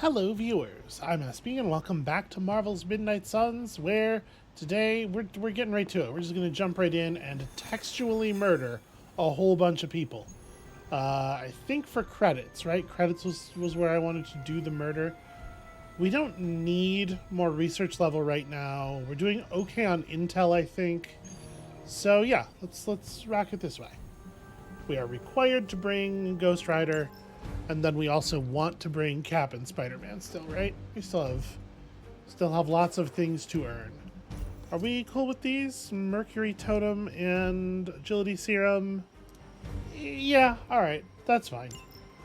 Hello viewers, I'm SB and welcome back to Marvel's Midnight Suns, where today we're getting right to it. We're just going to jump right in and textually murder a whole bunch of people. I think for credits, right? Credits was where I wanted to do the murder. We don't need more research level right now. We're doing okay on intel, I think. So yeah, let's rock it this way. We are required to bring Ghost Rider. And then we also want to bring Cap and Spider-Man still, right? We still have lots of things to earn. Are we cool with these? Mercury Totem and Agility Serum? Yeah, alright. That's fine.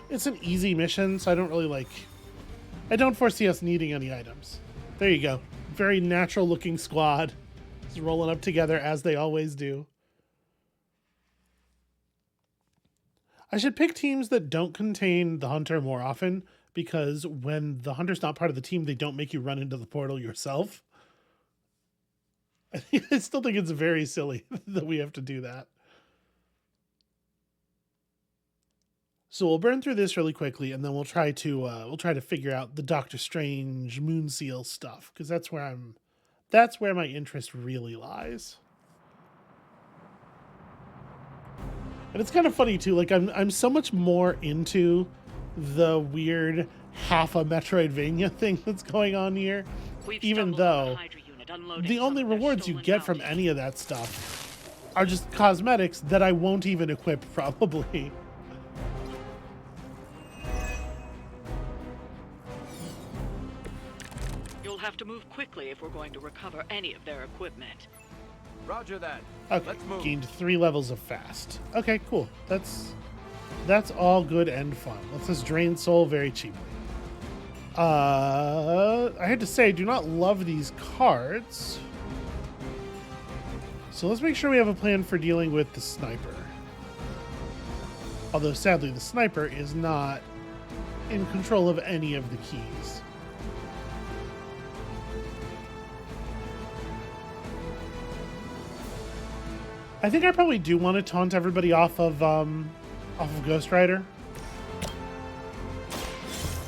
It's an easy mission, so I don't foresee us needing any items. There you go. Very natural looking squad. Just rolling up together as they always do. I should pick teams that don't contain the hunter more often, because when the hunter's not part of the team, they don't make you run into the portal yourself. I still think it's very silly that we have to do that. So we'll burn through this really quickly, and then we'll try to figure out the Doctor Strange Moonseal stuff, because that's where my interest really lies. And it's kind of funny too, like I'm so much more into the weird half a Metroidvania thing that's going on here, even though the only rewards you get from any of that stuff are just cosmetics that I won't even equip probably. You'll have to move quickly if we're going to recover any of their equipment. Roger that. Okay, let's move. Gained 3 levels of fast. Okay, cool. That's all good and fun. Let's just drain soul very cheaply. I had to say, I do not love these cards. So let's make sure we have a plan for dealing with the sniper. Although sadly, the sniper is not in control of any of the keys. I think I probably do want to taunt everybody off of Ghost Rider.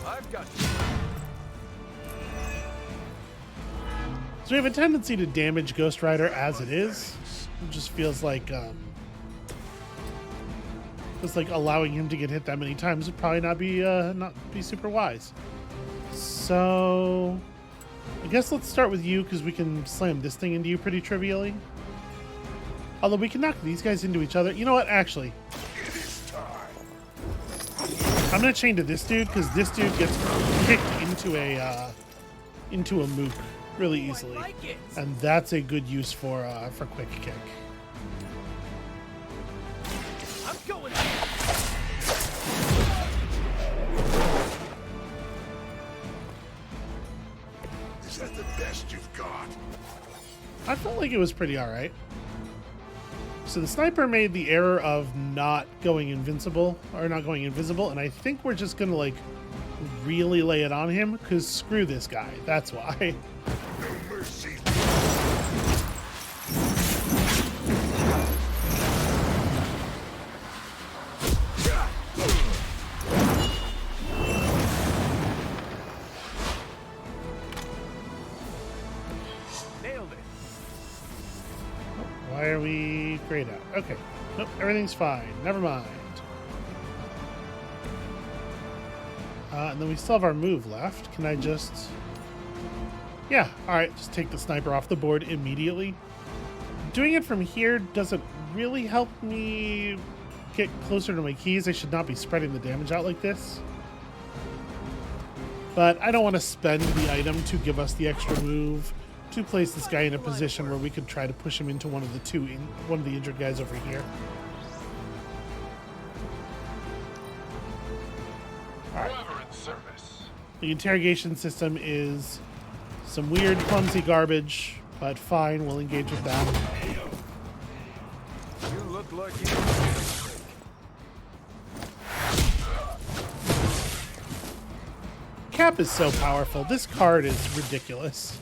I've got you. So we have a tendency to damage Ghost Rider as it is. It just feels like allowing him to get hit that many times would probably not be super wise. So I guess let's start with you, because we can slam this thing into you pretty trivially. Although we can knock these guys into each other. You know what? Actually, I'm gonna chain to this dude, because this dude gets kicked into a mook really easily, and that's a good use for quick kick. I'm going. Is that the best you've got? I felt like it was pretty all right. So the sniper made the error of not going invisible, and I think we're just gonna like really lay it on him, because screw this guy. That's why. No mercy. Nailed it. Why are we grayed out? Okay. Nope, everything's fine. Never mind. And then we still have our move left. Can I just... Yeah, alright. Just take the sniper off the board immediately. Doing it from here doesn't really help me get closer to my keys. I should not be spreading the damage out like this. But I don't want to spend the item to give us the extra move to place this guy in a position where we could try to push him into one of the injured guys over here. All right. The interrogation system is some weird, clumsy garbage, but fine, we'll engage with that. You look like you. Cap is so powerful. This card is ridiculous.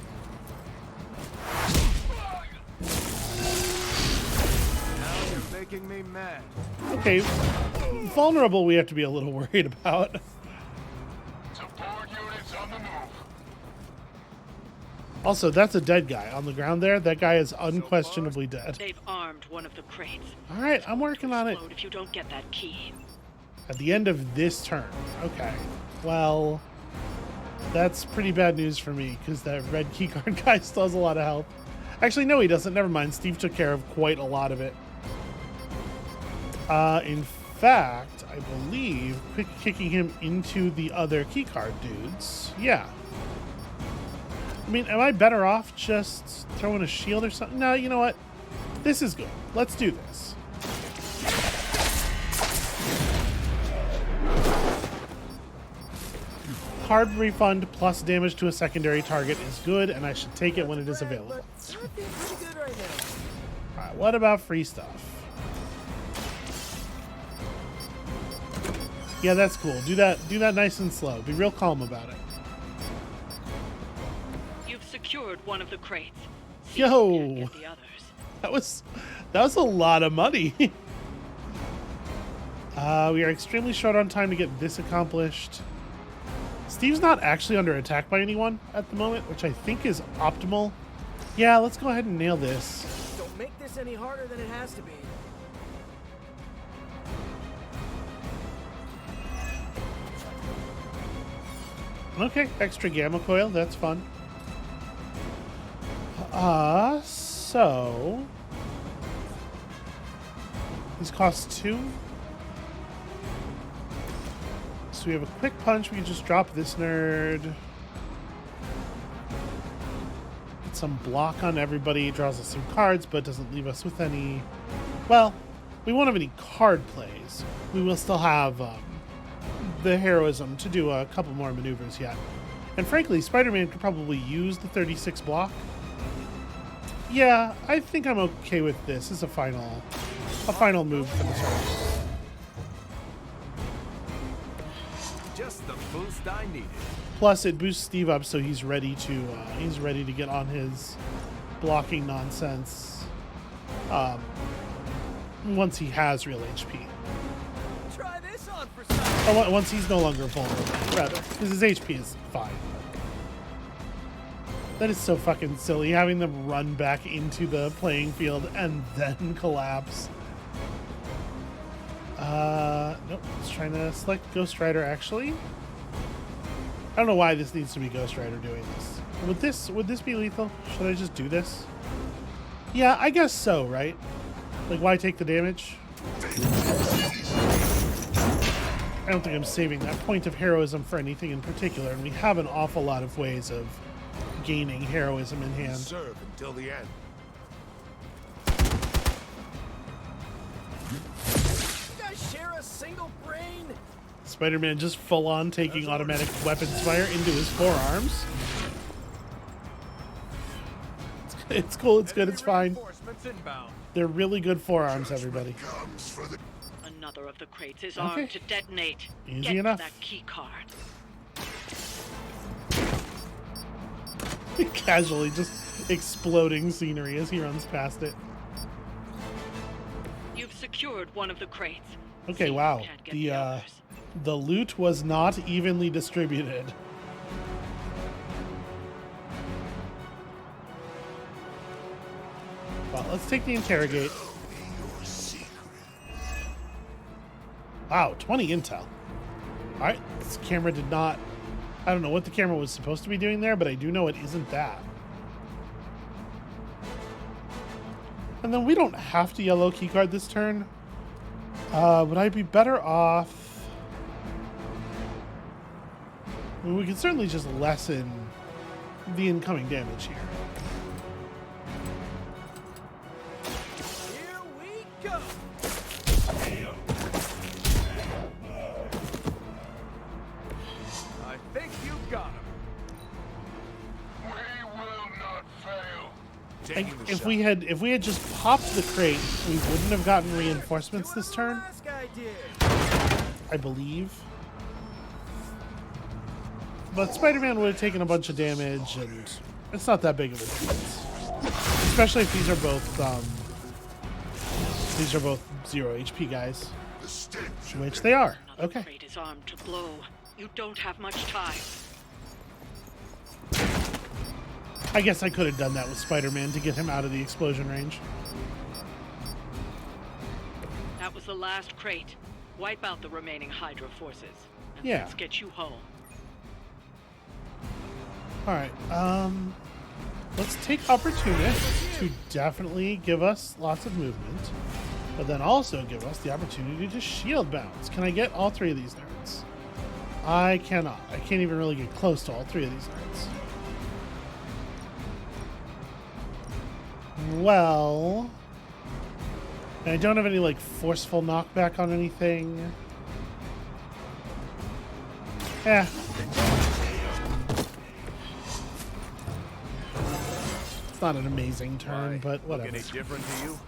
Now you're making me mad. Okay, vulnerable we have to be a little worried about. So Support units on the move. Also, that's a dead guy on the ground there. That guy is unquestionably dead. They've armed one of the crates. All right, I'm working on it. Explode if you don't get that key. At the end of this turn. Okay. Well, that's pretty bad news for me because that red keycard guy still has a lot of health. Actually, no, he doesn't. Never mind. Steve took care of quite a lot of it. In fact, I believe quick kicking him into the other keycard dudes. Yeah. I mean, am I better off just throwing a shield or something? No, you know what? This is good. Let's do this. Card refund plus damage to a secondary target is good, and I should take it when it is available. Alright, what about free stuff? Yeah, that's cool. Do that nice and slow. Be real calm about it. You've secured one of the crates. See Yo. if you can get the others. That was a lot of money. We are extremely short on time to get this accomplished. Steve's not actually under attack by anyone at the moment, which I think is optimal. Yeah, let's go ahead and nail this. Don't make this any harder than it has to be. Okay, extra gamma coil, that's fun. So these cost 2. So we have a quick punch. We can just drop this nerd. Get some block on everybody. Draws us some cards, but doesn't leave us with any. Well, we won't have any card plays. We will still have the heroism to do a couple more maneuvers yet. And frankly, Spider-Man could probably use the 36 block. Yeah, I think I'm okay with this as a final move for the turn. Just the boost I needed. Plus, it boosts Steve up, so he's ready to get on his blocking nonsense. Once he has real HP. Try this on for size. Or once he's no longer vulnerable, rather, because his HP is fine. That is so fucking silly, having them run back into the playing field and then collapse. Nope, it's trying to select Ghost Rider, actually. I don't know why this needs to be Ghost Rider doing this. Would this be lethal? Should I just do this? Yeah, I guess so, right? Like, why take the damage? I don't think I'm saving that point of heroism for anything in particular, and we have an awful lot of ways of gaining heroism in hand. Serve until the end. You guys share a single brain? Spider-Man just full-on taking automatic weapons fire into his forearms. It's cool, it's good, it's fine. Reinforcements inbound. They're really good forearms, everybody. Comes for the Another of the crates is Okay. armed to detonate. Easy Get enough. to that key card. Casually just exploding scenery as he runs past it. You've secured one of the crates. Okay, See if you wow. can't get the others. The loot was not evenly distributed. Well, let's take the interrogate. your secret. Wow, 20 intel. Alright, this camera did not... I don't know what the camera was supposed to be doing there, but I do know it isn't that. And then we don't have to yellow keycard this turn. Would I be better off... I mean, we could certainly just lessen the incoming damage here. Here we go. I think you got him. We will not fail. Like, Taking the if shot. we had just popped the crate, we wouldn't have gotten reinforcements this Doing turn, what the last guy did. I believe. But Spider-Man would have taken a bunch of damage, and it's not that big of a difference. Especially if these are both 0 HP guys, The stench of which they are. Another Okay. crate is armed to blow. You don't have much time. I guess I could have done that with Spider-Man to get him out of the explosion range. That was the last crate. Wipe out the remaining Hydra forces. And Yeah. let's get you home. Alright, let's take opportunity to definitely give us lots of movement, but then also give us the opportunity to shield bounce. Can I get all three of these nerds? I cannot. I can't even really get close to all three of these nerds. Well, and I don't have any like forceful knockback on anything. Yeah. It's not an amazing turn, Why? but Look whatever. any different to you?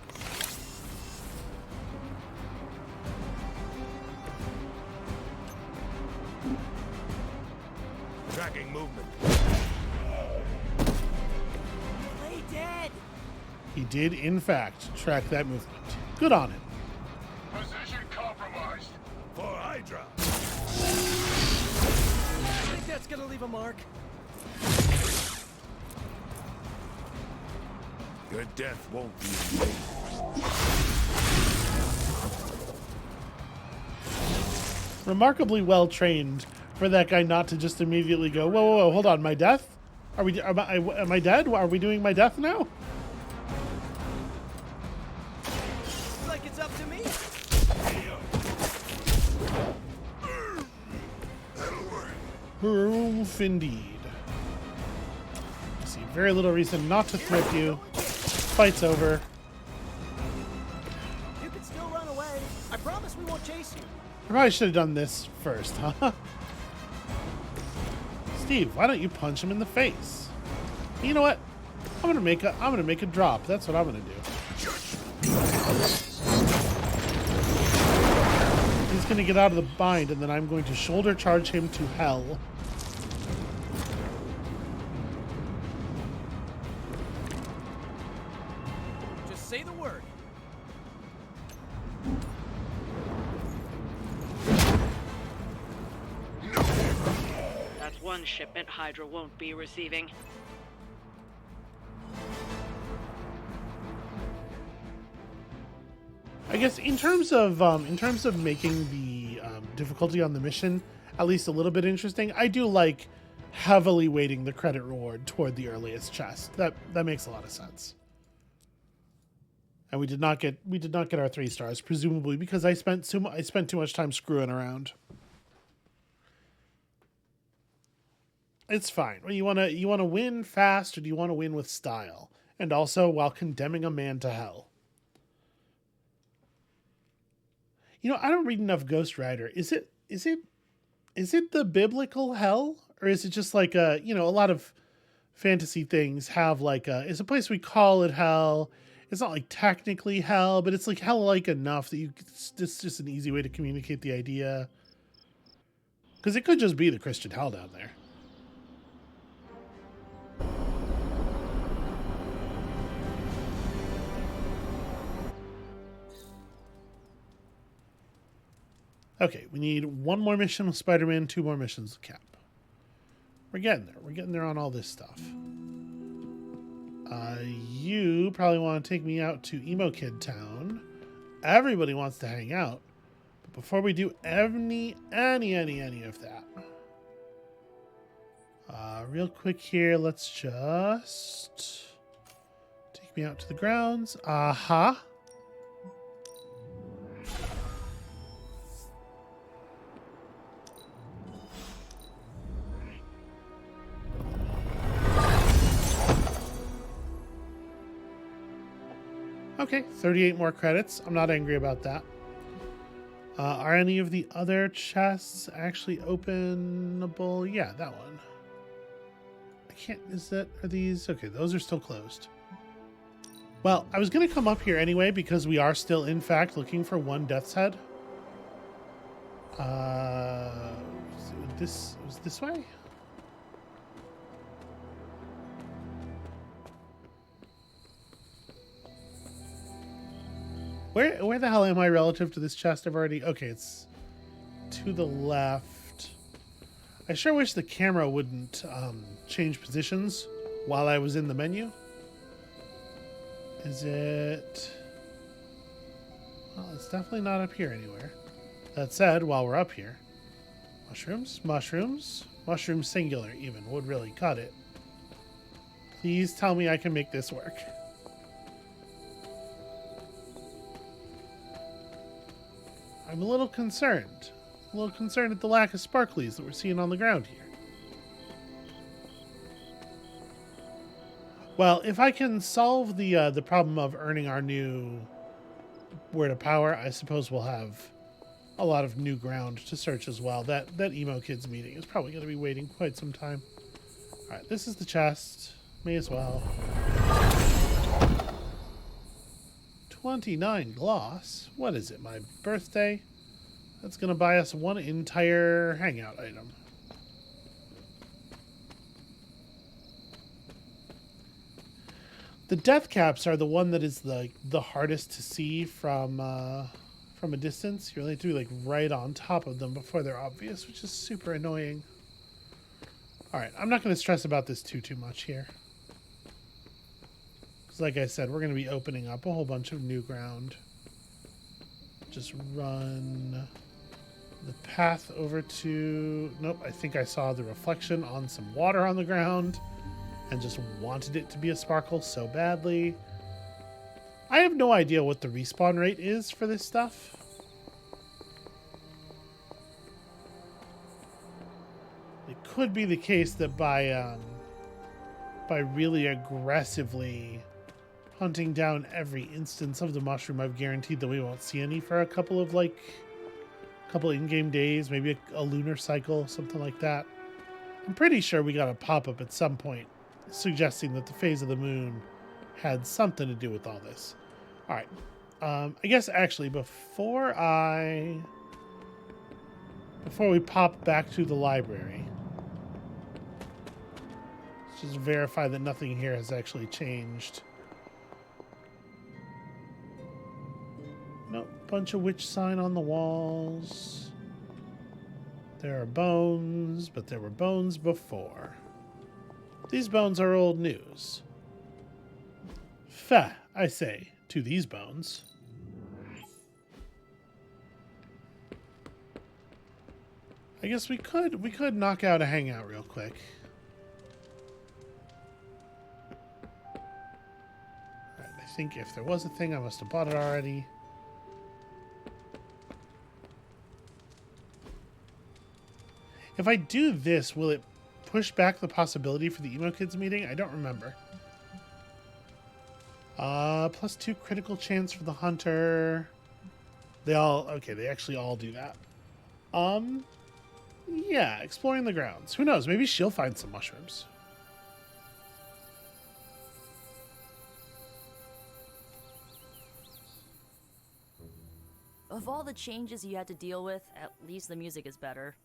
Tracking movement. Play dead. He did, in fact, track that movement. Good on him. Position compromised. For Hydra. I think that's gonna leave a mark. Your death won't be in vain. Remarkably well trained for that guy not to just immediately go, whoa, whoa, whoa, hold on, my death? Am I dead? Are we doing my death now? Looks like it's up to me. Proof indeed. I see very little reason not to threat you. Fight's over. You can still run away. I promise we won't chase you. I probably should have done this first, huh? Steve, why don't you punch him in the face? You know what? I'm gonna make a drop. That's what I'm gonna do. He's gonna get out of the bind, and then I'm going to shoulder charge him to hell. Just say the word. That's one shipment Hydra won't be receiving. I guess in terms of making the difficulty on the mission at least a little bit interesting, I do like heavily weighting the credit reward toward the earliest chest. That makes a lot of sense. And we did not get our 3 stars, presumably because I spent too much time screwing around. It's fine. Well, you wanna win fast, or do you want to win with style, and also while condemning a man to hell? You know, I don't read enough Ghost Rider. Is it the biblical hell, or is it just like a lot of fantasy things have like it's a place we call it hell. It's not like technically hell, but it's like hell-like enough that it's just an easy way to communicate the idea. Because it could just be the Christian hell down there. Okay, we need 1 more mission with Spider-Man, 2 more missions with Cap. We're getting there. We're getting there on all this stuff. You probably want to take me out to Emo Kid Town. Everybody wants to hang out. But before we do any of that, real quick here, let's just take me out to the grounds. Aha. Okay, 38 more credits. I'm not angry about that. Are any of the other chests actually openable? Yeah, that one. I can't, are these? Okay, those are still closed. Well, I was going to come up here anyway because we are still, in fact, looking for 1 Death's Head. Was this way? Where the hell am I relative to this chest? I've already... Okay, it's to the left. I sure wish the camera wouldn't change positions while I was in the menu. Is it... Well, it's definitely not up here anywhere. That said, while we're up here... Mushrooms? Mushrooms? Mushrooms singular even would really cut it. Please tell me I can make this work. I'm a little concerned. A little concerned at the lack of sparklies that we're seeing on the ground here. Well, if I can solve the problem of earning our new word of power, I suppose we'll have a lot of new ground to search as well. That emo kids meeting is probably going to be waiting quite some time. All right, this is the chest. May as well. 29 gloss. What is it? My birthday? That's going to buy us one entire hangout item. The death caps are the one that is the hardest to see from a distance. You really have to be like right on top of them before they're obvious, which is super annoying. All right, I'm not going to stress about this too much here. Because like I said, we're going to be opening up a whole bunch of new ground. Just run the path over to... Nope, I think I saw the reflection on some water on the ground and just wanted it to be a sparkle so badly. I have no idea what the respawn rate is for this stuff. It could be the case that by really aggressively hunting down every instance of the mushroom, I've guaranteed that we won't see any for a couple of in-game days, maybe a lunar cycle, something like that. I'm pretty sure we got a pop-up at some point suggesting that the phase of the moon had something to do with all this. All right. I guess actually before we pop back to the library, let's just verify that nothing here has actually changed. Nope. Bunch of witch sign on the walls. There are bones, but there were bones before. These bones are old news. Fa, I say, to these bones. I guess we could knock out a hangout real quick. Alright, I think if there was a thing, I must have bought it already. If I do this, will it push back the possibility for the emo kids meeting? I don't remember. +2 critical chance for the hunter. They actually all do that. Yeah, exploring the grounds. Who knows? Maybe she'll find some mushrooms. Of all the changes you had to deal with, at least the music is better.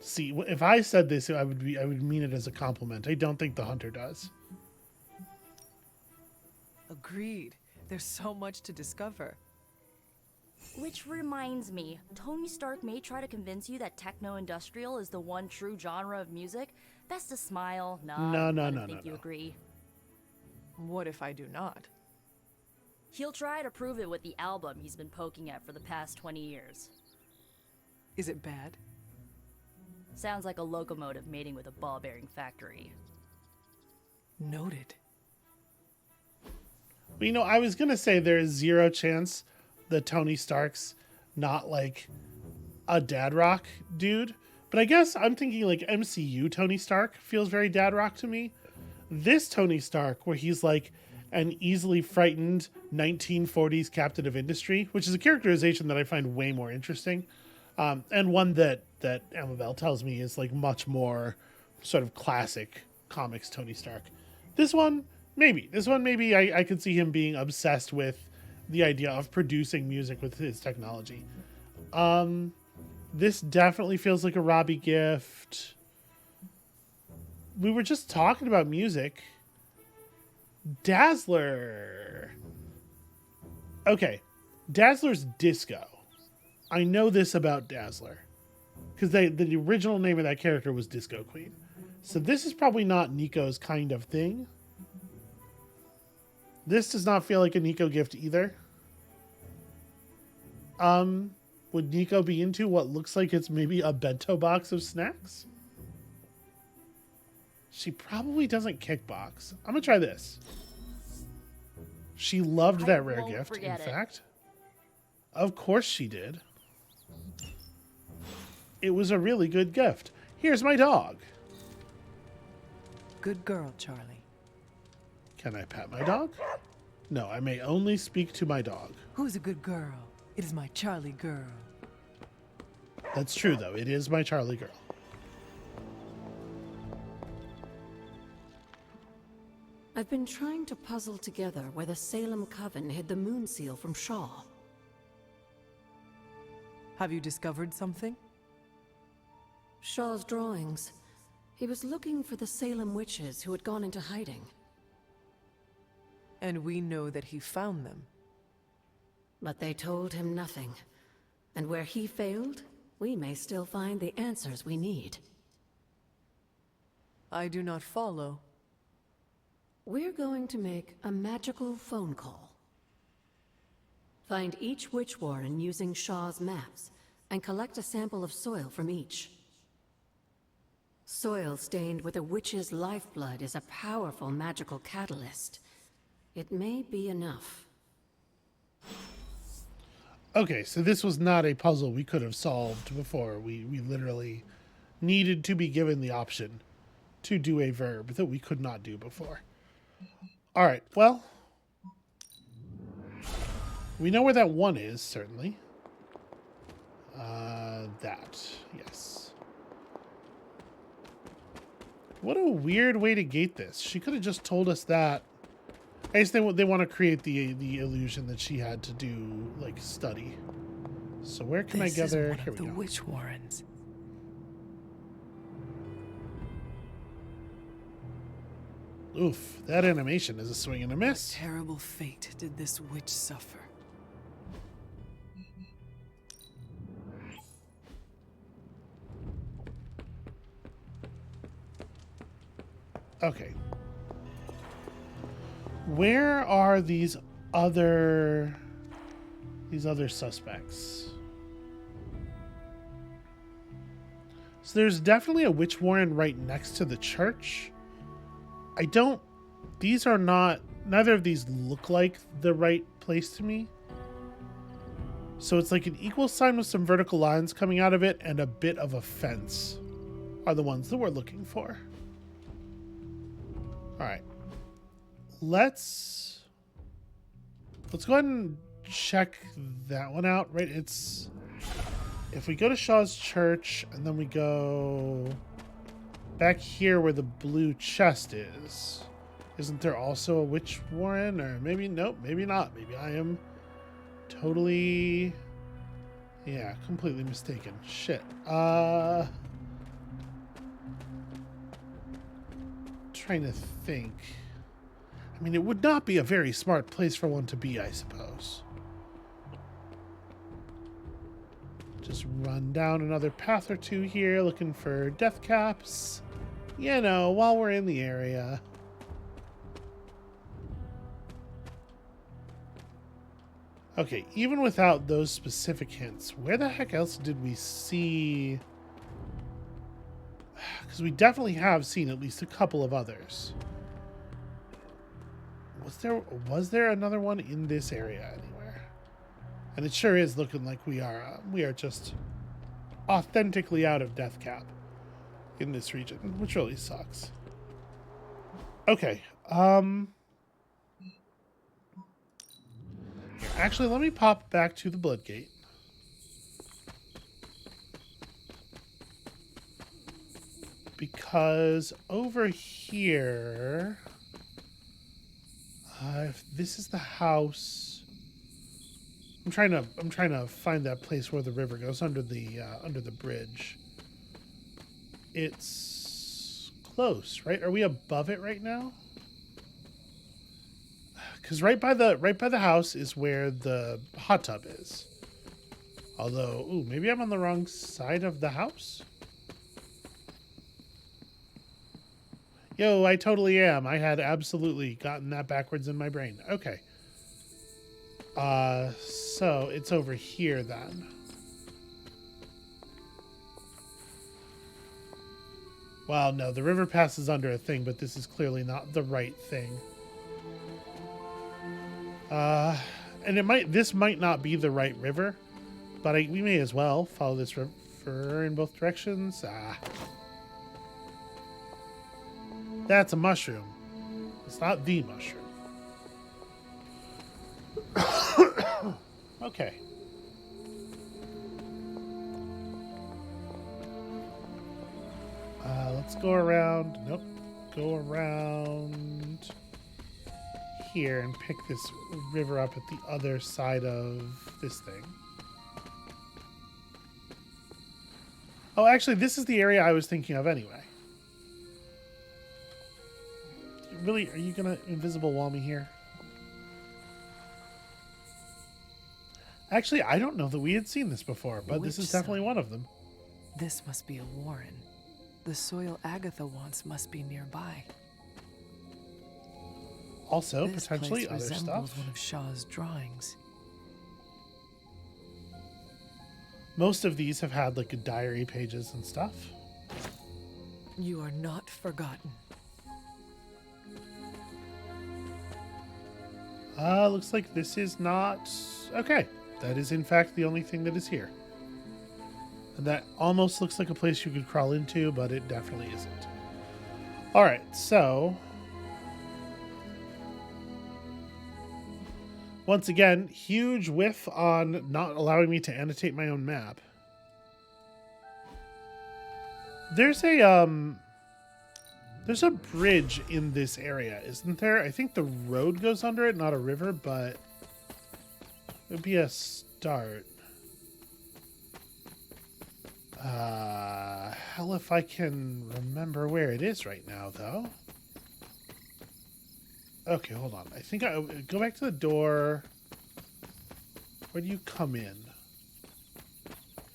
See, if I said this, I would mean it as a compliment. I don't think the hunter does. Agreed. There's so much to discover. Which reminds me, Tony Stark may try to convince you that techno-industrial is the one true genre of music. Best to smile. No. I think you agree. What if I do not? He'll try to prove it with the album he's been poking at for the past 20 years. Is it bad? Sounds like a locomotive mating with a ball-bearing factory. Noted. Well, you know, I was going to say there is 0 chance that Tony Stark's not like a dad rock dude. But I guess I'm thinking like MCU Tony Stark feels very dad rock to me. This Tony Stark, where he's like an easily frightened 1940s captain of industry, which is a characterization that I find way more interesting. And one that Amabel tells me is like much more sort of classic comics Tony Stark. This one, maybe I could see him being obsessed with the idea of producing music with his technology. This definitely feels like a Robbie gift. We were just talking about music. Dazzler. Okay. Dazzler's disco. I know this about Dazzler. Because the original name of that character was Disco Queen. So this is probably not Nico's kind of thing. This does not feel like a Nico gift either. Would Nico be into what looks like it's maybe a bento box of snacks? She probably doesn't kickbox. I'm gonna try this. She loved I that rare won't gift, in forget it. fact. Of course she did. It was a really good gift. Here's my dog. Good girl, Charlie. Can I pet my dog? No, I may only speak to my dog. Who's a good girl? It is my Charlie girl. That's true, though. It is my Charlie girl. I've been trying to puzzle together where the Salem Coven hid the moon seal from Shaw. Have you discovered something? Shaw's drawings. He was looking for the Salem witches who had gone into hiding. And we know that he found them. But they told him nothing. And where he failed, we may still find the answers we need. I do not follow. We're going to make a magical phone call. Find each witch warren using Shaw's maps, and collect a sample of soil from each. Soil stained with a witch's lifeblood is a powerful magical catalyst. It may be enough. Okay, so this was not a puzzle we could have solved before. We literally needed to be given the option to do a verb that we could not do before. All right, well, we know where that one is, certainly. That, yes. What a weird way to gate this. She could have just told us that. I guess they want to create the illusion that she had to do, like, study. So where can I gather? This is Here one of we the go. witch warrens. Oof, that animation is a swing and a miss. Terrible fate did this witch suffer. Okay. Where are these other suspects? So there's definitely a witch warren right next to the church. These are not, neither of these look like the right place to me. So it's like an equal sign with some vertical lines coming out of it and a bit of a fence are the ones that we're looking for. All right. Let's go ahead and check that one out, right? It's, if we go to Shaw's church and then we go back here where the blue chest is, isn't there also a witch warren? Or maybe, nope, maybe not. Maybe I am totally, yeah, completely mistaken. Shit. Trying to think. I mean, it would not be a very smart place for one to be, I suppose. Just run down another path or two here, looking for death caps. You know, while we're in the area. Okay, even without those specific hints, where the heck else did we see? Because we definitely have seen at least a couple of others. Was there another one in this area anywhere? And it sure is looking like we are just authentically out of death cap in this region, which really sucks. Okay. Actually, let me pop back to the Bloodgate. Because over here, if this is the house, I'm trying to find that place where the river goes under the bridge. It's close, right? Are we above it right now? Because right by the house is where the hot tub is. Although, ooh, maybe I'm on the wrong side of the house? Yo, I totally am. I had absolutely gotten that backwards in my brain. Okay. So it's over here then. Well, no, the river passes under a thing, but this is clearly not the right thing. And this might not be the right river, but we may as well follow this river in both directions. That's a mushroom. It's not the mushroom. Okay. Let's go around. Nope. Go around here and pick this river up at the other side of this thing. Oh, actually, this is the area I was thinking of anyway. Really, are you gonna invisible wall me here? Actually, I don't know that we had seen this before, but this is definitely one of them. This must be a warren. The soil Agatha wants must be nearby. Also, This potentially place other resembles stuff. one of Shaw's drawings. Most of these have had like diary pages and stuff. You are not forgotten. Looks like this is not... Okay, that is in fact the only thing that is here. And that almost looks like a place you could crawl into, but it definitely isn't. Alright, so... Once again, huge whiff on not allowing me to annotate my own map. There's a bridge in this area, isn't there? I think the road goes under it, not a river, but it would be a start. Hell if I can remember where it is right now, though. Okay, hold on. I think I go back to the door. Where do you come in?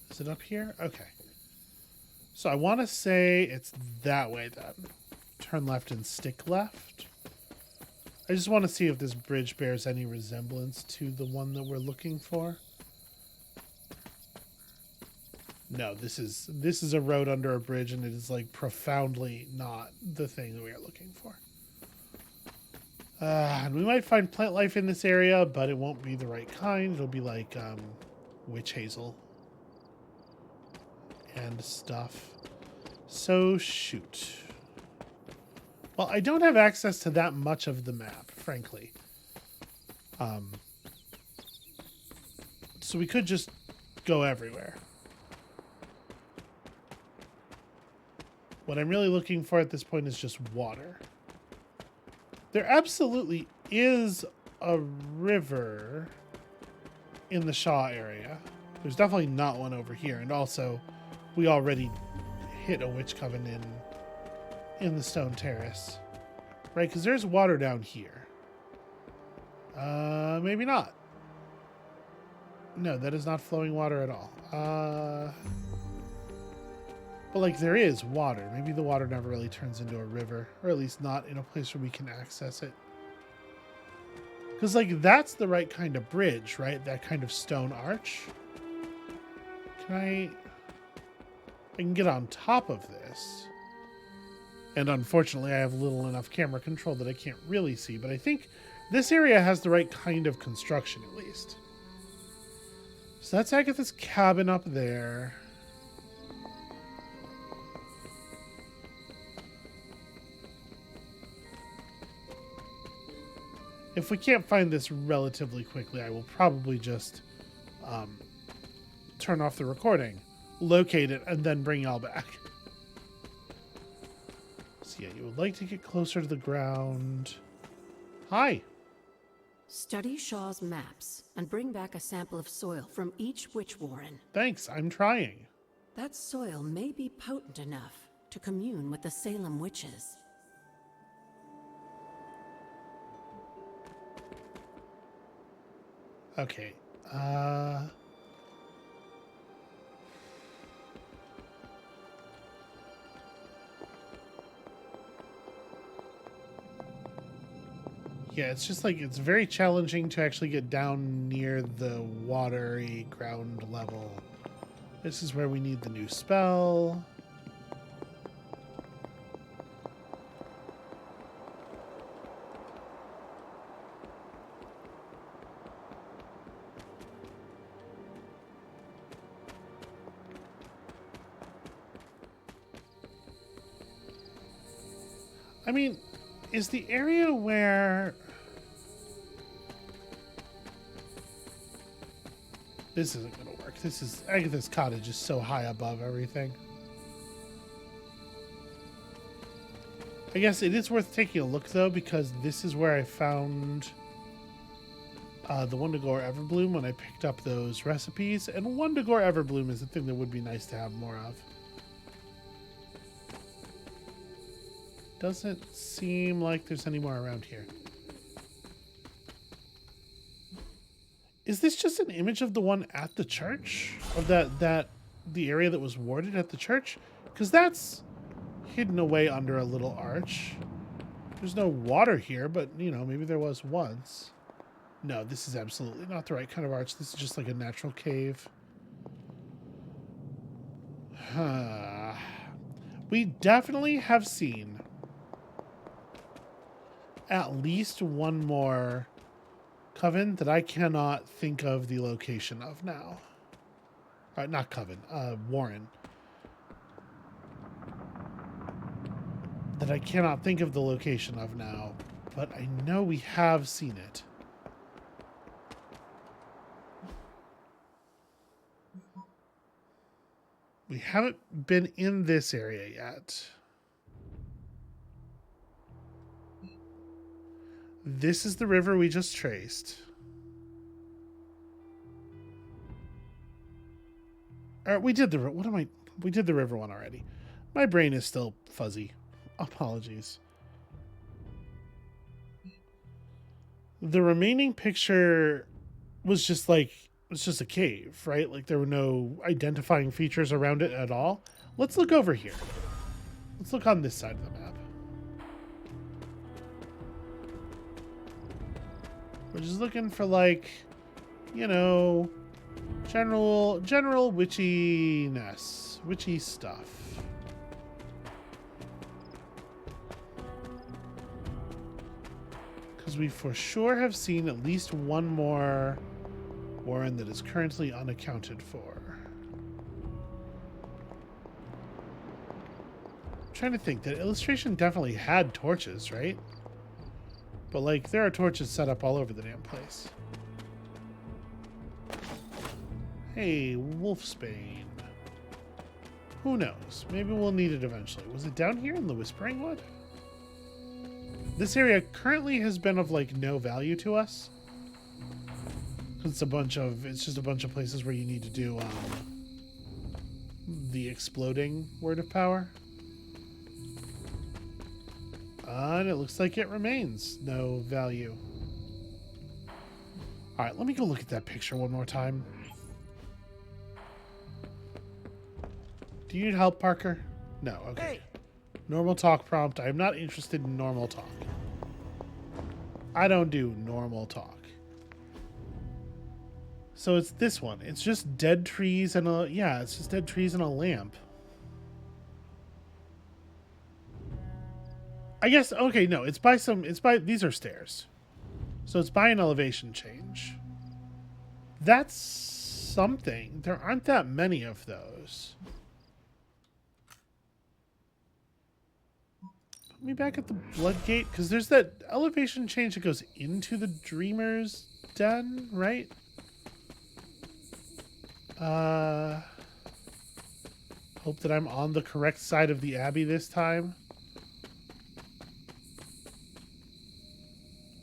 Is it up here? Okay. So I want to say it's that way then. Turn left and stick left. I just want to see if this bridge bears any resemblance to the one that we're looking for. No, this is a road under a bridge, and it is like profoundly not the thing that we are looking for. And we might find plant life in this area, but it won't be the right kind. It'll be like witch hazel and stuff. So shoot. Well, I don't have access to that much of the map, frankly. So we could just go everywhere. What I'm really looking for at this point is just water. There absolutely is a river in the Shaw area. There's definitely not one over here. And also, we already hit a witch coven in the Stone Terrace. Right, because there's water down here. Maybe not. No, that is not flowing water at all. But, like, there is water. Maybe the water never really turns into a river. Or at least not in a place where we can access it. Because, like, that's the right kind of bridge, right? That kind of stone arch. I can get on top of this. And unfortunately, I have little enough camera control that I can't really see. But I think this area has the right kind of construction, at least. So that's Agatha's cabin up there. If we can't find this relatively quickly, I will probably just turn off the recording, locate it, and then bring y'all back. So yeah, you would like to get closer to the ground. Hi. Study Shaw's maps and bring back a sample of soil from each witch warren. Thanks, I'm trying. That soil may be potent enough to commune with the Salem witches. Okay. Yeah, it's just like it's very challenging to actually get down near the watery ground level. This is where we need the new spell. I mean, is the area where... This isn't going to work. This is... Agatha's cottage is so high above everything. I guess it is worth taking a look, though, because this is where I found the Wundagore Everbloom when I picked up those recipes. And Wundagore Everbloom is a thing that would be nice to have more of. Doesn't seem like there's any more around here. Is this just an image of the one at the church? Of the area that was warded at the church? Because that's hidden away under a little arch. There's no water here, but, you know, maybe there was once. No, this is absolutely not the right kind of arch. This is just like a natural cave. We definitely have seen at least one more coven that I cannot think of the location of now. Not coven, Warren. That I cannot think of the location of now, but I know we have seen it. We haven't been in this area yet. This is the river we just traced. We did the we did the river one already. My brain is still fuzzy. Apologies. The remaining picture was just like it's just a cave, right? Like there were no identifying features around it at all. Let's look over here. Let's look on this side of the map. We're just looking for, like, you know, general witchiness, witchy stuff. Because we for sure have seen at least one more Warren that is currently unaccounted for. I'm trying to think. That illustration definitely had torches, right? But, like, there are torches set up all over the damn place. Hey, Wolfsbane. Who knows? Maybe we'll need it eventually. Was it down here in the Whispering Wood? This area currently has been of, like, no value to us. It's just a bunch of places where you need to do, the exploding word of power. And it looks like it remains no value. Alright, let me go look at that picture one more time. Do you need help, Parker? No, okay. Hey. Normal talk prompt. I am not interested in normal talk. I don't do normal talk. So it's this one. It's just dead trees and it's just dead trees and a lamp. I guess, okay, no, these are stairs. So it's by an elevation change. That's something. There aren't that many of those. Put me back at the Bloodgate, because there's that elevation change that goes into the Dreamer's Den, right? Hope that I'm on the correct side of the Abbey this time.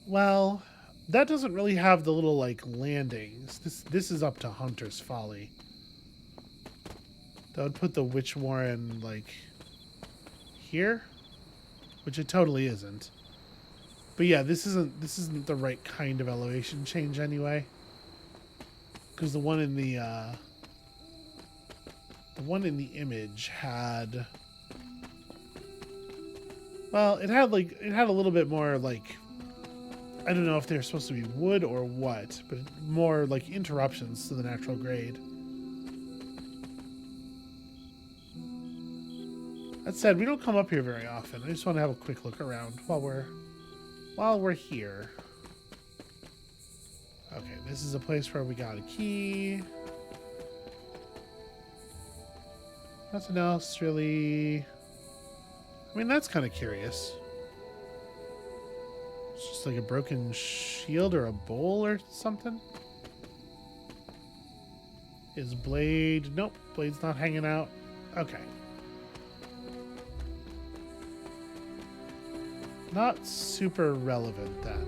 Well, that doesn't really have the little, like, landings. This is up to Hunter's Folly. That would put the Witch Warren, like, here, which it totally isn't. But yeah, this isn't the right kind of elevation change anyway. Because the one in the image had, well, it had a little bit more, like, I don't know if they're supposed to be wood or what, but more like interruptions to the natural grade. That said, we don't come up here very often. I just want to have a quick look around while we're here. Okay, this is a place where we got a key. Nothing else really. I mean, that's kind of curious. It's just like a broken shield or a bowl or something. Is Blade... Nope, Blade's not hanging out. Okay. Not super relevant then.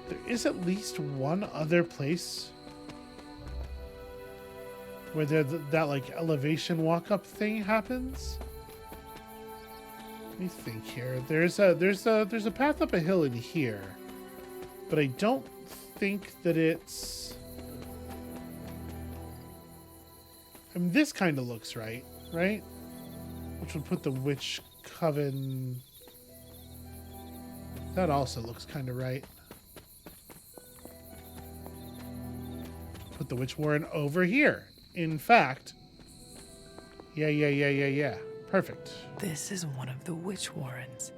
There is at least one other place where that like elevation walk-up thing happens. Let me think here. There's a path up a hill in here, but I don't think that it's. I mean, this kind of looks right? Which would put the Witch Coven. That also looks kind of right. Put the Witch Warren over here. In fact. Yeah. Perfect. This is one of the witch warrens.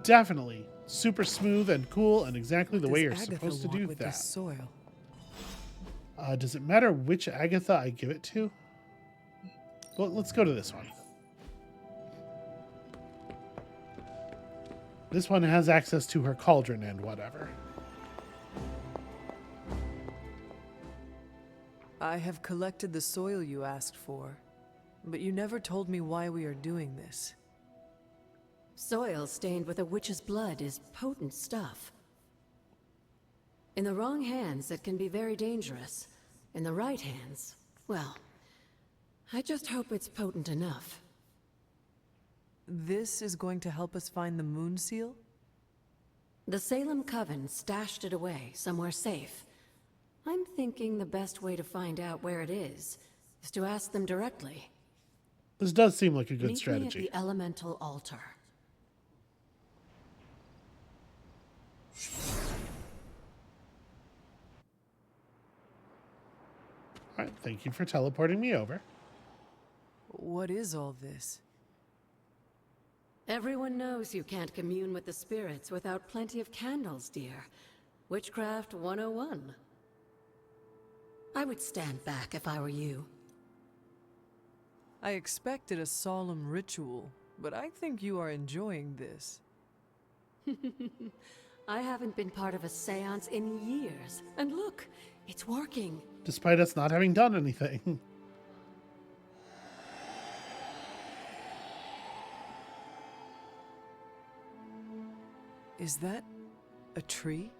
Definitely. Super smooth and cool and exactly the way you're Does Agatha supposed to want do with that. this soil? Does it matter which Agatha I give it to? Well, let's go to this one. This one has access to her cauldron and whatever. I have collected the soil you asked for, but you never told me why we are doing this. Soil stained with a witch's blood is potent stuff. In the wrong hands, it can be very dangerous. In the right hands, well, I just hope it's potent enough. This is going to help us find the moon seal? The Salem Coven stashed it away somewhere safe. I'm thinking the best way to find out where it is to ask them directly. This does seem like a good Meet me strategy. at the elemental altar. All right, thank you for teleporting me over. What is all this? Everyone knows you can't commune with the spirits without plenty of candles, dear. Witchcraft 101. I would stand back if I were you. I expected a solemn ritual, but I think you are enjoying this. I haven't been part of a seance in years. And look, it's working. Despite us not having done anything. Is that a tree?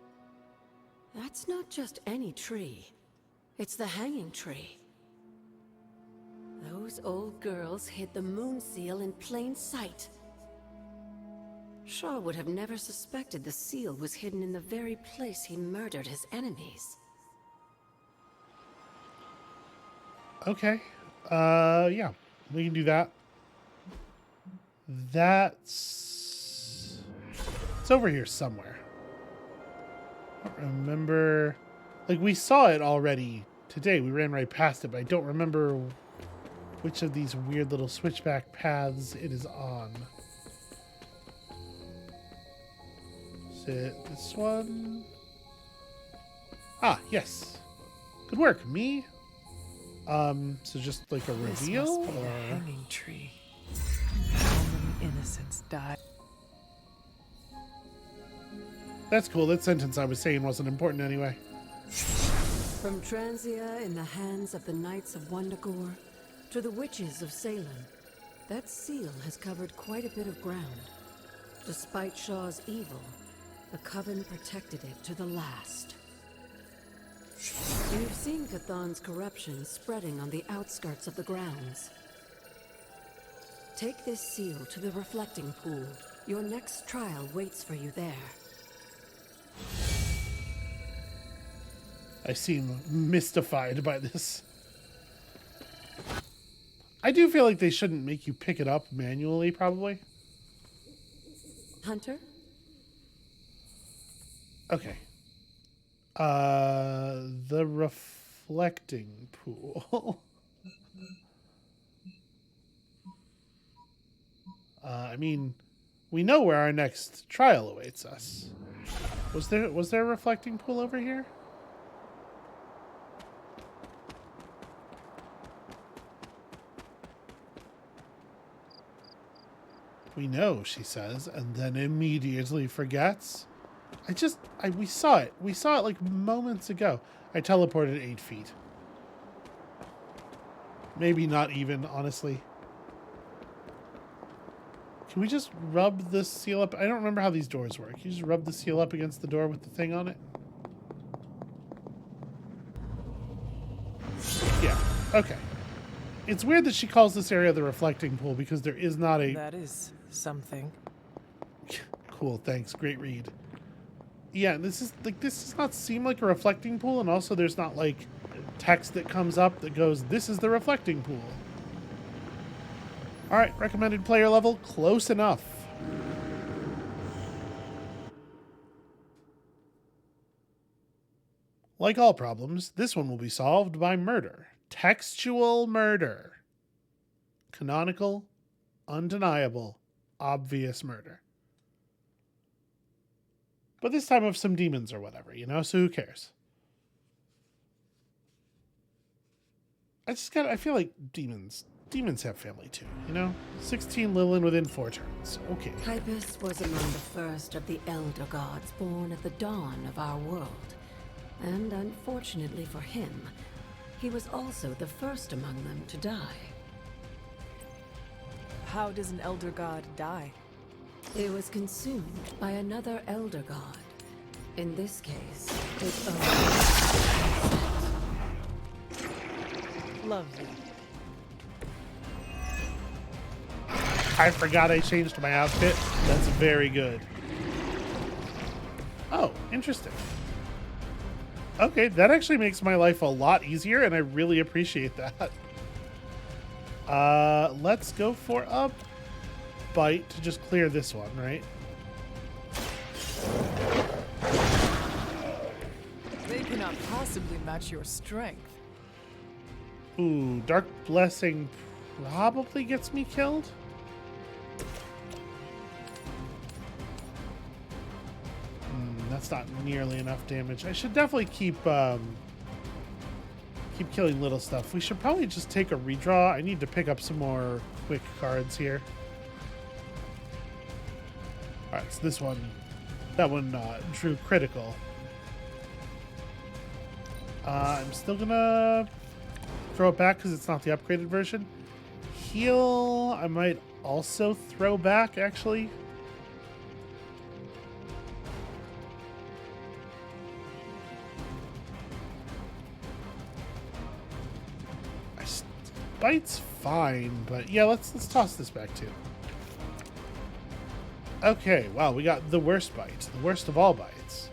That's not just any tree. It's the hanging tree. Those old girls hid the moon seal in plain sight. Shaw would have never suspected the seal was hidden in the very place he murdered his enemies. Okay. Yeah, we can do that. It's over here somewhere. I don't remember. Like, we saw it already today. We ran right past it, but I don't remember which of these weird little switchback paths it is on. Is it this one? Ah, yes. Good work, me. So just like a This reveal? must be the Or... hanging tree. How many innocents died? That's cool. That sentence I was saying wasn't important anyway. From Transia in the hands of the Knights of Wundagore to the witches of Salem, that seal has covered quite a bit of ground. Despite Shaw's evil, the Coven protected it to the last. You've seen Cathan's corruption spreading on the outskirts of the grounds. Take this seal to the reflecting pool. Your next trial waits for you there. I seem mystified by this. I do feel like they shouldn't make you pick it up manually, probably. Hunter? Okay. The reflecting pool. I mean, we know where our next trial awaits us. Was there a reflecting pool over here? We know, she says, and then immediately forgets. We saw it. We saw it like moments ago. I teleported 8 feet. Maybe not even, honestly. Can we just rub the seal up? I don't remember how these doors work. You just rub the seal up against the door with the thing on it? Yeah, okay. It's weird that she calls this area the reflecting pool because there is not a... That is something. Cool, thanks. Great read. Yeah, this does not seem like a reflecting pool, and also there's not like text that comes up that goes, this is the reflecting pool. Alright, recommended player level, close enough. Like all problems, this one will be solved by murder. Textual murder. Canonical, undeniable, obvious murder. But this time of some demons or whatever, you know, so who cares? I feel like demons have family too, you know? 16 Lilin within 4 turns. Okay. Hypus was among the first of the Elder Gods born at the dawn of our world. And unfortunately for him, he was also the first among them to die. How does an Elder God die? It was consumed by another Elder God. In this case, its own. Lovely. I forgot I changed my outfit. That's very good. Oh, interesting. Okay, that actually makes my life a lot easier, and I really appreciate that. Let's go for a bite to just clear this one, right? They cannot possibly match your strength. Ooh, Dark Blessing probably gets me killed. That's not nearly enough damage. I should definitely keep killing little stuff. We should probably just take a redraw. I need to pick up some more quick cards here. Alright, so this one, that one drew critical. I'm still gonna throw it back because it's not the upgraded version. Heal, I might also throw back, actually. Bite's fine, but yeah, let's toss this back too. Okay, wow, we got the worst bite, the worst of all bites.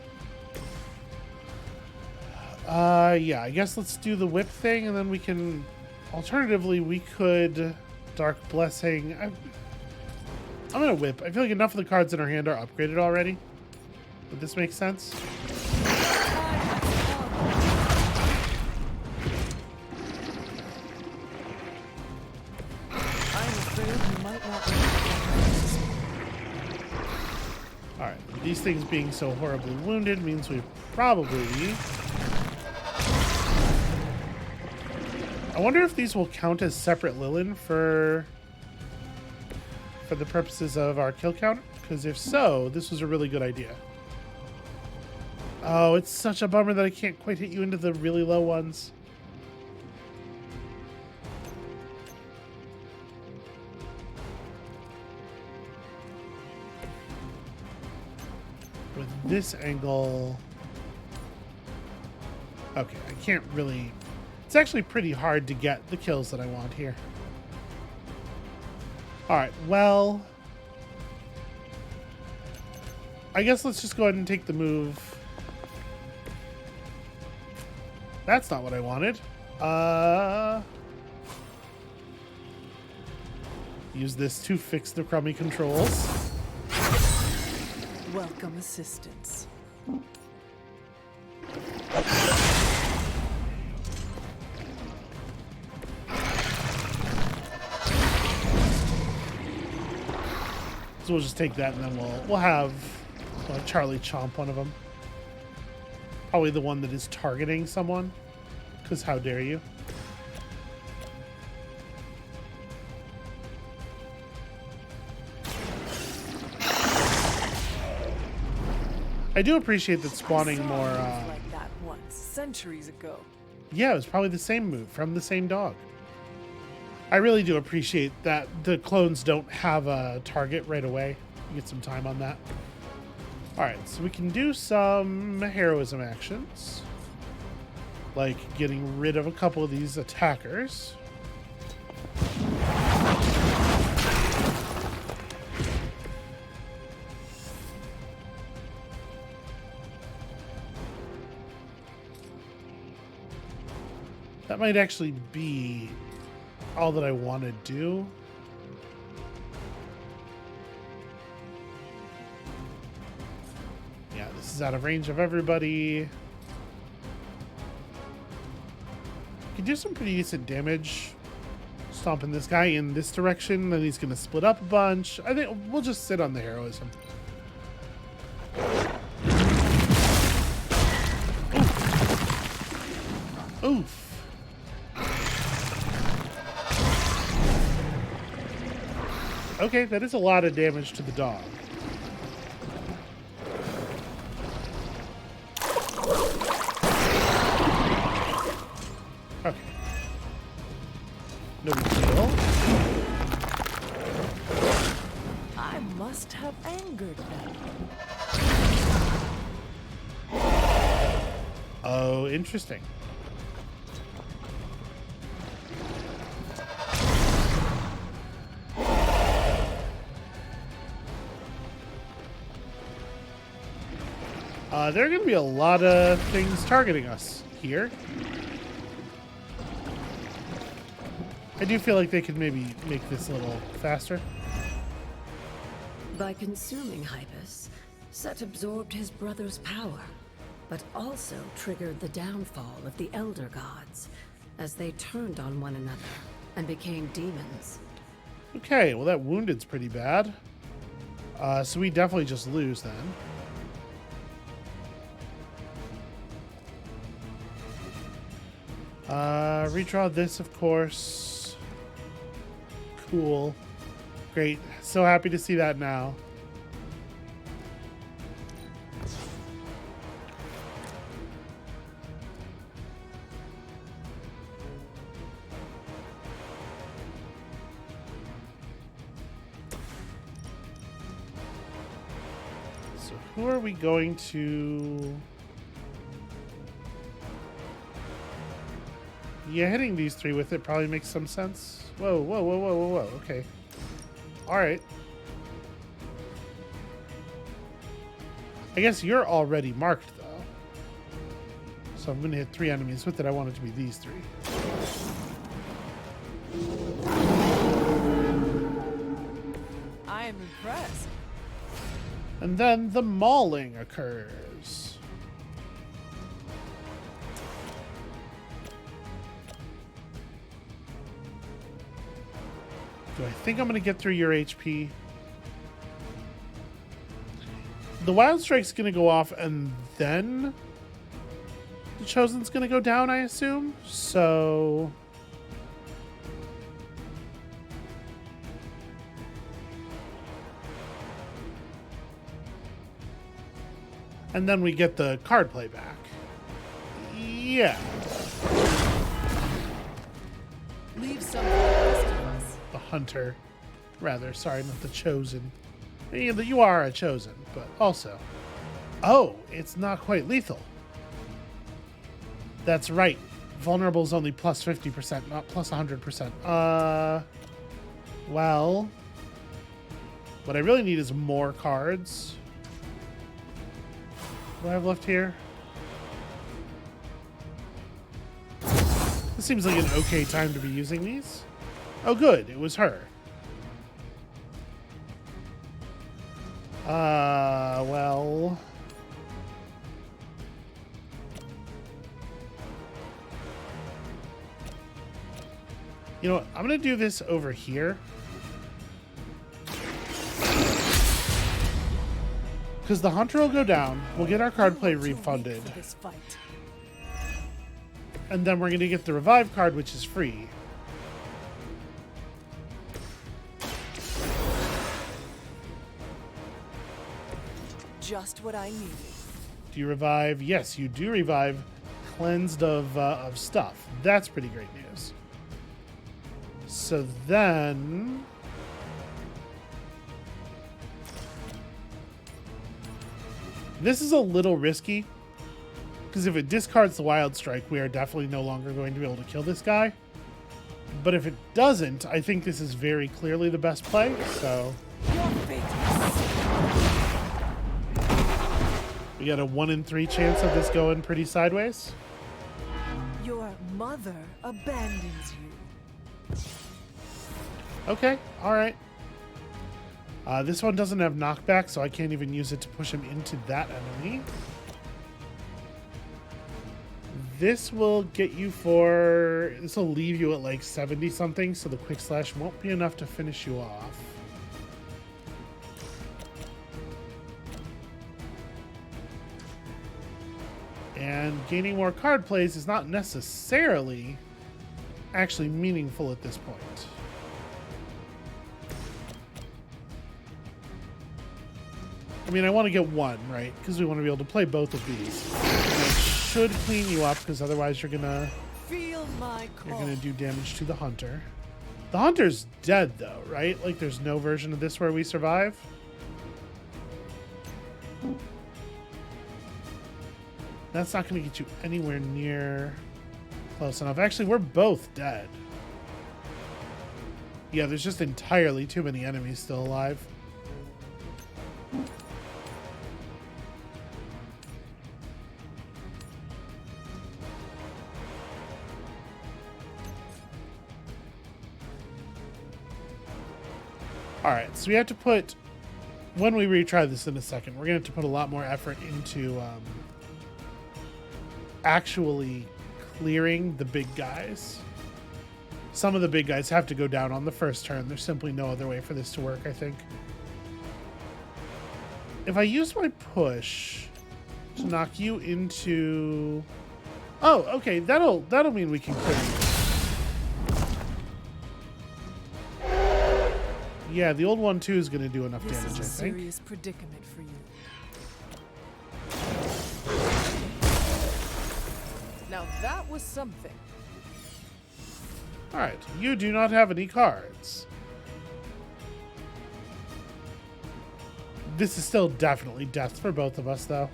Yeah, I guess let's do the whip thing, and then we can. Alternatively, we could Dark Blessing. I'm gonna whip. I feel like enough of the cards in our hand are upgraded already. Would this make sense? Alright, these things being so horribly wounded means we probably... I wonder if these will count as separate Lilin for the purposes of our kill count, because if so, this was a really good idea. Oh, it's such a bummer that I can't quite hit you into the really low ones. With this angle... Okay, I can't really... It's actually pretty hard to get the kills that I want here. Alright, well... I guess let's just go ahead and take the move. That's not what I wanted. Use this to fix the crummy controls. welcome assistance. So we'll just take that, and then we'll have Charlie chomp one of them. Probably the one that is targeting someone, because how dare you? I do appreciate that spawning more. Like that once, centuries ago. Yeah, it was probably the same move from the same dog. I really do appreciate that the clones don't have a target right away. You get some time on that. Alright, so we can do some heroism actions. Like getting rid of a couple of these attackers. That might actually be all that I want to do. Yeah, this is out of range of everybody. Can do some pretty decent damage stomping this guy in this direction, then he's going to split up a bunch. I think we'll just sit on the heroism. Oof. Oof. Okay, that is a lot of damage to the dog. Okay. No big deal. I must have angered them. Oh, interesting. There are going to be a lot of things targeting us here. I do feel like they could maybe make this a little faster. By consuming Hypus, Set absorbed his brother's power, but also triggered the downfall of the Elder Gods as they turned on one another and became demons. Okay, well that wounded's pretty bad. So we definitely just lose then. Redraw this, of course. Cool. Great. So happy to see that now. So who are we going to... Yeah, hitting these three with it probably makes some sense. Whoa, whoa, whoa, whoa, whoa, whoa. Okay. Alright. I guess you're already marked, though. So I'm going to hit 3 enemies with it. I want it to be these 3. I am impressed. And then the mauling occurs. Do I think I'm going to get through your HP? The Wild Strike's going to go off, and then the Chosen's going to go down, I assume. So... and then we get the card play back. Yeah. Leave some for the rest of us. The Hunter. Rather, sorry, not the Chosen. You are a Chosen, but also... oh, it's not quite lethal. That's right. Vulnerable is only plus 50%, not plus 100%. Well... what I really need is more cards. What do I have left here? This seems like an okay time to be using these. Oh good, it was her. Well... You know what? I'm going to do this over here. Because the hunter will go down. We'll get our card play refunded. This fight. And then we're going to get the revive card, which is free. Just what I needed. Do you revive? Yes, you do revive. Cleansed of stuff. That's pretty great news. So then... This is a little risky. Because if it discards the Wild Strike, we are definitely no longer going to be able to kill this guy. But if it doesn't, I think this is very clearly the best play, so... Your fate. We got a 1 in 3 chance of this going pretty sideways. Your mother abandons you. Okay, alright. This one doesn't have knockback, so I can't even use it to push him into that enemy. This will get you for... This will leave you at like 70 something, so the quick slash won't be enough to finish you off. And gaining more card plays is not necessarily actually meaningful at this point. I mean, I want to get one, right? Because we want to be able to play both of these. And it should clean you up, because otherwise you're gonna do damage to the hunter. The hunter's dead, though, right? Like, there's no version of this where we survive. That's not going to get you anywhere near close enough. Actually, we're both dead. Yeah, there's just entirely too many enemies still alive. Alright, so we have to put... When we retry this in a second, we're going to have to put a lot more effort into actually clearing the big guys. Some of the big guys have to go down on the first turn. There's simply no other way for this to work, I think. If I use my push to knock you into... Oh, okay, that'll mean we can clear you. Yeah, the old one too is going to do enough damage, I think. This is a serious predicament for you. Now that was something. Alright, you do not have any cards. This is still definitely death for both of us, though.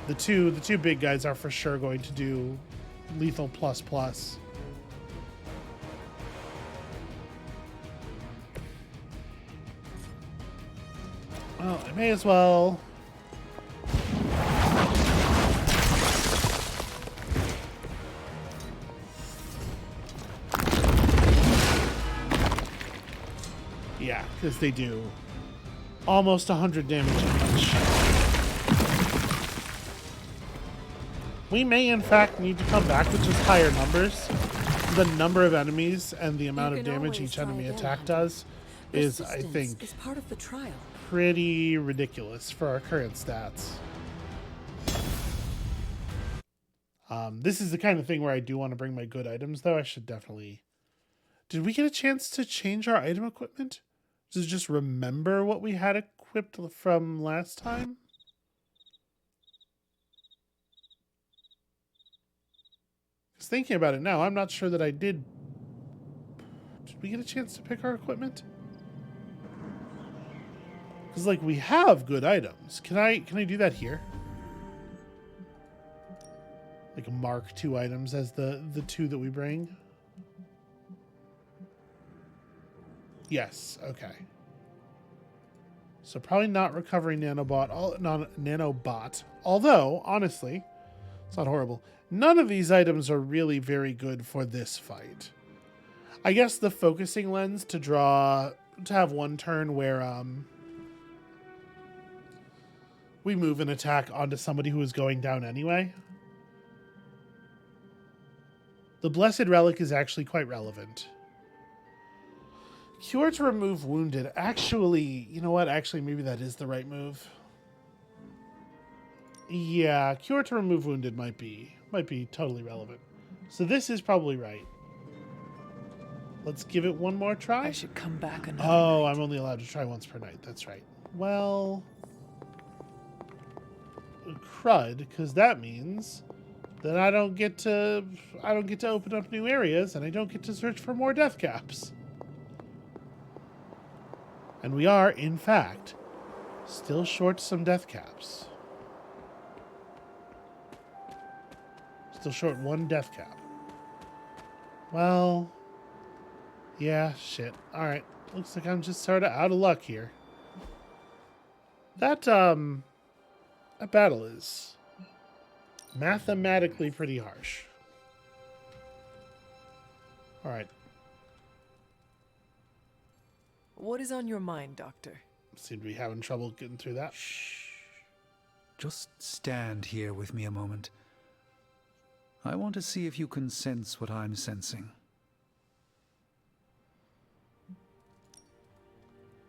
The two big guys are for sure going to do lethal plus plus. Well, I may as well. Yeah, because they do almost 100 damage each. We may, in fact, need to come back with just higher numbers. The number of enemies and the amount of damage each enemy attack does is, I think, is part of the trial. Pretty ridiculous for our current stats. This is the kind of thing where I do want to bring my good items, though. I should definitely... Did we get a chance to change our item equipment? To just remember what we had equipped from last time? Because thinking about it now, I'm not sure that I did. Did we get a chance to pick our equipment? Because, like, we have good items. Can I do that here? Like, mark 2 items as the 2 that we bring? Yes, okay. So probably not recovering nanobot, nanobot. Although, honestly, it's not horrible. None of these items are really very good for this fight. I guess the focusing lens to have one turn where we move an attack onto somebody who is going down anyway. The Blessed Relic is actually quite relevant. Cure to remove wounded. Actually, you know what? Actually, maybe that is the right move. Yeah, cure to remove wounded might be totally relevant. So this is probably right. Let's give it one more try. I should come back another Oh, night. I'm only allowed to try once per night. That's right. Well, crud, because that means that I don't get to open up new areas, and I don't get to search for more death caps. And we are, in fact, still short some death caps. Still short one death cap. Well, yeah, shit. Alright. Looks like I'm just sort of out of luck here. That battle is mathematically pretty harsh. Alright. What is on your mind, Doctor? Seem to be having trouble getting through that. Just stand here with me a moment. I want to see if you can sense what I'm sensing.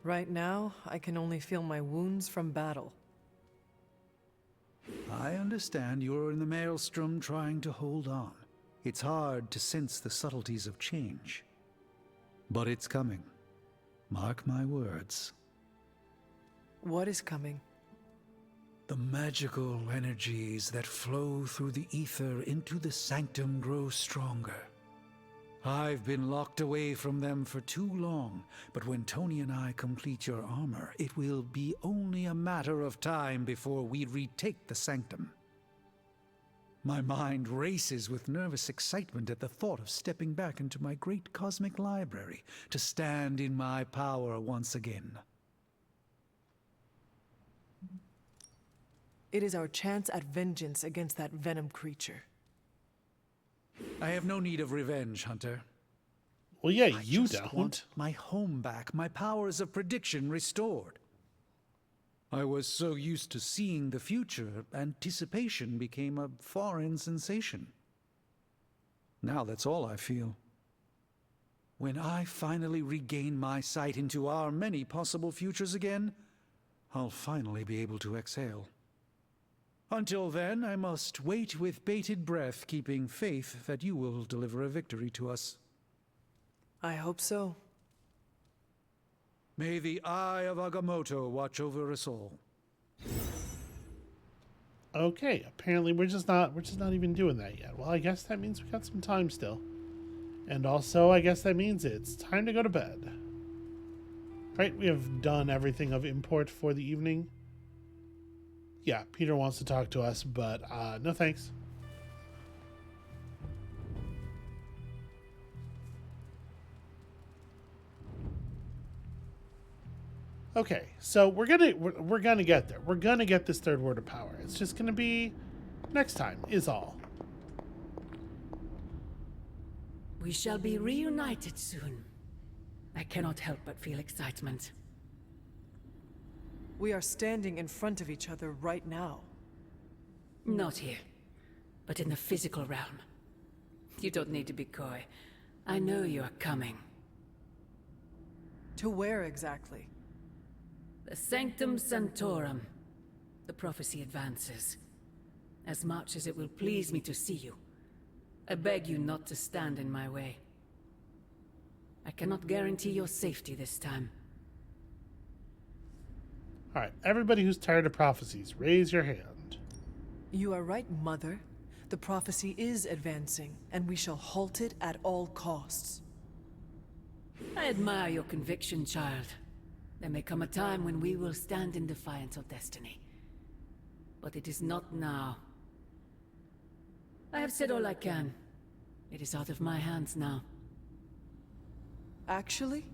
Right now, I can only feel my wounds from battle. I understand you're in the maelstrom trying to hold on. It's hard to sense the subtleties of change. But it's coming. Mark my words. What is coming? The magical energies that flow through the ether into the sanctum grow stronger. I've been locked away from them for too long, but when Tony and I complete your armor, it will be only a matter of time before we retake the sanctum. My mind races with nervous excitement at the thought of stepping back into my great cosmic library to stand in my power once again. It is our chance at vengeance against that venom creature. I have no need of revenge, Hunter. Well, yeah, I you just don't. want my home back, my powers of prediction restored. I was so used to seeing the future, anticipation became a foreign sensation. Now that's all I feel. When I finally regain my sight into our many possible futures again, I'll finally be able to exhale. Until then, I must wait with bated breath, keeping faith that you will deliver a victory to us. I hope so. May the Eye of Agamotto watch over us all. Okay, apparently we're just not even doing that yet. Well, I guess that means we got some time still. And also, I guess that means it's time to go to bed. Right, we have done everything of import for the evening. Yeah, Peter wants to talk to us, but no thanks. Okay, so we're gonna get there. We're gonna get this third word of power. It's just gonna be next time, is all. We shall be reunited soon. I cannot help but feel excitement. We are standing in front of each other right now. Not here, but in the physical realm. You don't need to be coy. I know you are coming. To where exactly? The Sanctum Sanctorum. The prophecy advances. As much as it will please me to see you, I beg you not to stand in my way. I cannot guarantee your safety this time. All right, everybody who's tired of prophecies, raise your hand. You are right, Mother. The prophecy is advancing, and we shall halt it at all costs. I admire your conviction, child. There may come a time when we will stand in defiance of destiny. But it is not now. I have said all I can. It is out of my hands now. Actually,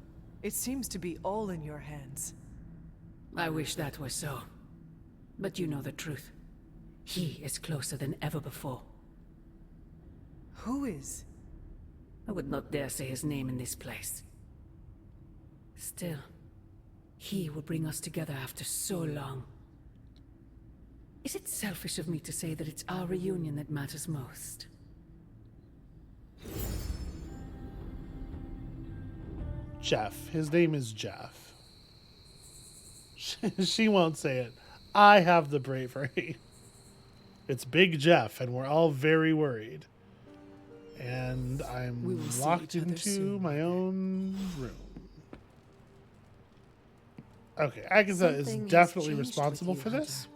it seems to be all in your hands. I wish that were so. But you know the truth. He is closer than ever before. Who is? I would not dare say his name in this place. Still, he will bring us together after so long. Is it selfish of me to say that it's our reunion that matters most? Jeff. His name is Jeff. She won't say it. I have the bravery. It's Big Jeff, and we're all very worried. And We I'm will see locked each other into soon. my own room. Okay, Agatha is Something has definitely changed with responsible you, for this. Hunter.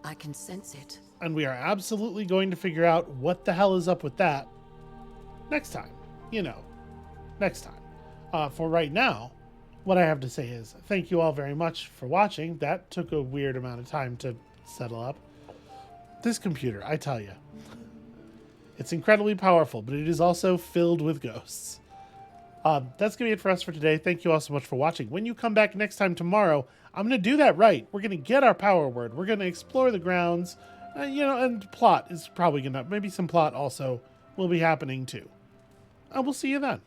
I can sense it. And we are absolutely going to figure out what the hell is up with that next time. You know, next time. For right now, what I have to say is thank you all very much for watching. That took a weird amount of time to settle up. This computer, I tell you, it's incredibly powerful, but it is also filled with ghosts. That's going to be it for us for today. Thank you all so much for watching. When you come back next time tomorrow, I'm going to do that right. We're going to get our power word. We're going to explore the grounds. And plot is probably going to... Maybe some plot also will be happening too. And we'll see you then.